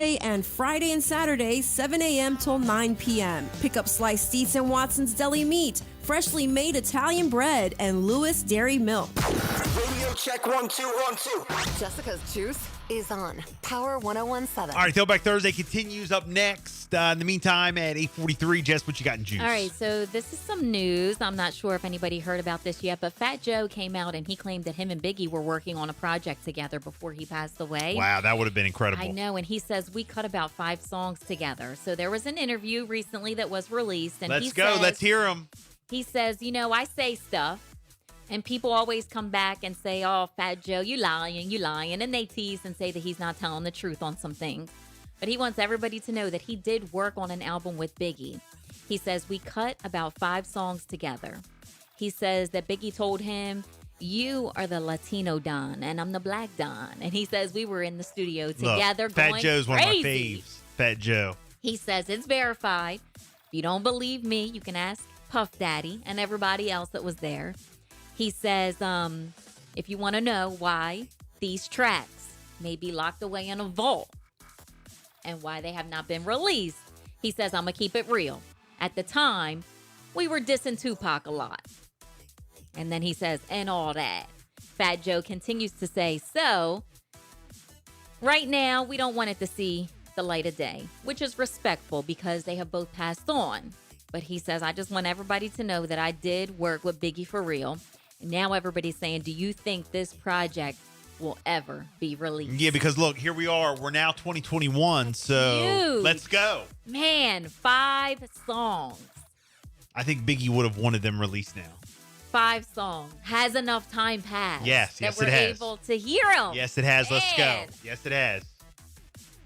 And Friday and Saturday, 7 a.m. till 9 p.m. Pick up sliced Eats and Watson's Deli Meat, freshly made Italian bread, and Lewis Dairy Milk. Radio check 1 2 1 2. Jessica's Juice is on Power 101.7. All right, Throwback Thursday continues up next. In the meantime, at 8:43, Jess, what you got in juice? All right, so this is some news. I'm not sure if anybody heard about this yet, but Fat Joe came out and he claimed that him and Biggie were working on a project together before he passed away. Wow, that would have been incredible. I know, and he says we cut about 5 songs together. So there was an interview recently that was released, and Let's go. Let's hear him. He says, I say stuff, and people always come back and say, oh, Fat Joe, you lying, and they tease and say that he's not telling the truth on some things. But he wants everybody to know that he did work on an album with Biggie. He says, we cut about 5 songs together. He says that Biggie told him, you are the Latino Don, and I'm the Black Don. And he says we were in the studio together. Look, Fat Joe's crazy. One of my faves. Fat Joe. He says it's verified. If you don't believe me, you can ask Puff Daddy and everybody else that was there. He says, if you want to know why these tracks may be locked away in a vault and why they have not been released, he says, I'm going to keep it real. At the time, we were dissing Tupac a lot. And then he says, and all that. Fat Joe continues to say, so right now, we don't want it to see the light of day, which is respectful because they have both passed on. But he says, I just want everybody to know that I did work with Biggie for real. And now everybody's saying, do you think this project will ever be released? Yeah, because look, here we are. We're now 2021, so huge. Let's go. Man, 5 songs. I think Biggie would have wanted them released now. 5 songs. Has enough time passed? Yes, that it we're has. able to hear them. Yes, it has. Let's go. Man. Yes, it has.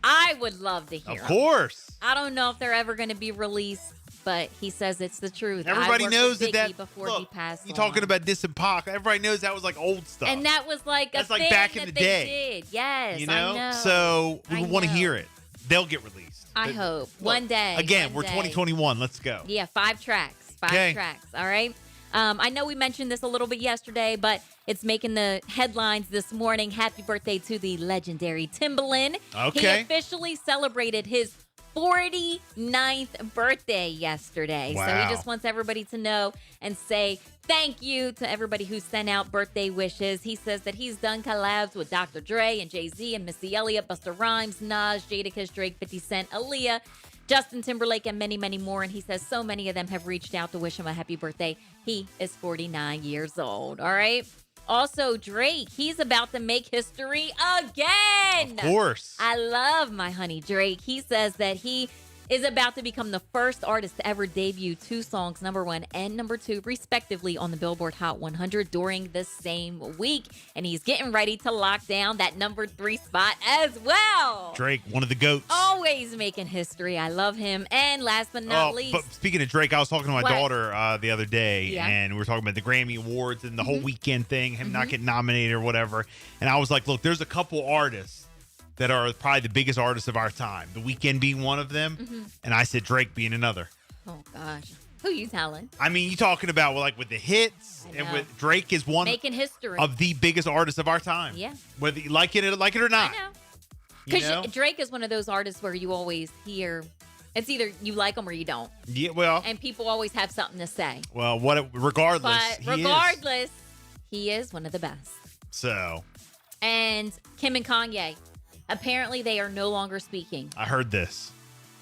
I would love to hear them. Of course. I don't know if they're ever going to be released, but he says it's the truth. Everybody knows that before look, he passed you're on. talking about dissing Pac. Everybody knows that was like old stuff. And that was like That's a like thing back in that the they day. did. Yes, you I know. So we I want to know. hear it. They'll get released. I hope. One day. Again, one we're day. 2021. Let's go. Yeah, 5 tracks. 5 Okay. tracks. All right. I know we mentioned this a little bit yesterday, but it's making the headlines this morning. Happy birthday to the legendary Timbaland. Okay. He officially celebrated his 49th birthday yesterday. So Wow. he just wants everybody to know and say thank you to everybody who sent out birthday wishes. He says that he's done collabs with Dr. Dre and Jay-Z and Missy Elliott, Busta Rhymes, Nas, Jadakiss, Drake, 50 Cent, Aaliyah, Justin Timberlake, and many, many more. And he says so many of them have reached out to wish him a happy birthday. He is 49 years old. All right. Also, Drake, he's about to make history again. Of course. I love my honey Drake. He says that he is about to become the first artist to ever debut 2 songs, number 1 and number 2, respectively, on the Billboard Hot 100 during the same week. And he's getting ready to lock down that number 3 spot as well. Drake, one of the GOATs. Always making history. I love him. And last but not least. But speaking of Drake, I was talking to my What? daughter the other day, Yeah. and we were talking about the Grammy Awards and the whole weekend thing, him not getting nominated or whatever. And I was like, look, there's a couple artists that are probably the biggest artists of our time. The Weeknd being one of them, and I said Drake being another. Oh, gosh. Who you telling? I mean, you talking about like with the hits, I and know. with Drake is one Making history. of the biggest artists of our time. Yeah. Whether you like it or not. I know. You Because know? Drake is one of those artists where you always hear, it's either you like him or you don't. Yeah, well, And people always have something to say. regardless, But he is. regardless, he is one of the best. So, And Kim and Kanye, apparently they are no longer speaking. I heard this.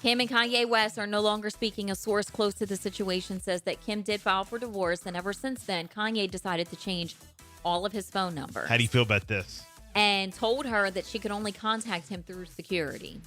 Kim and Kanye West are no longer speaking. A source close to the situation says that Kim did file for divorce, and ever since then, Kanye decided to change all of his phone numbers How do you feel about this? and told her that she could only contact him through security.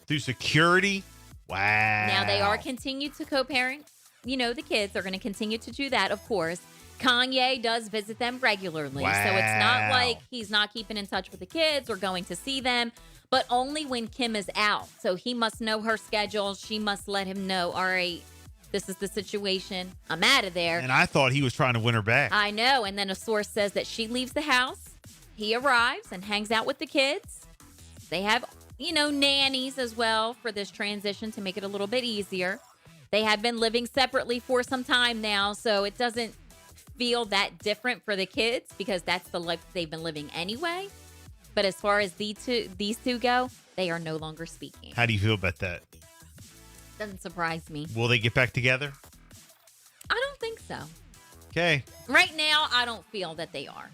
Through security? Wow. Now, they are continued to co-parent. You know, the kids are going to continue to do that, of course. Kanye does visit them regularly. So it's not Wow. like he's not keeping in touch with the kids or going to see them, but only when Kim is out. So he must know her schedule. She must let him know, all right, this is the situation. I'm out of there. And I thought he was trying to win her back. I know. And then a source says that she leaves the house. He arrives and hangs out with the kids. They have, nannies as well for this transition to make it a little bit easier. They have been living separately for some time now, so it doesn't feel that different for the kids because that's the life they've been living anyway. But as far as these two go, they are no longer speaking. How do you feel about that? Doesn't surprise me. Will they get back together? I don't think so. Okay. Right now, I don't feel that they are.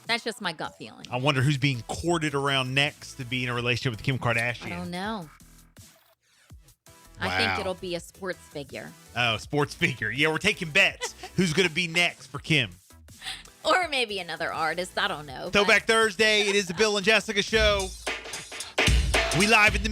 That's just my gut feeling. I wonder who's being courted around next to be in a relationship with Kim Kardashian. I don't know. Wow. I think it'll be a sports figure. Oh, sports figure. Yeah, we're taking bets. Who's going to be next for Kim? Or maybe another artist. I don't know. Throwback Thursday. It is the Bill and Jessica show. We live in the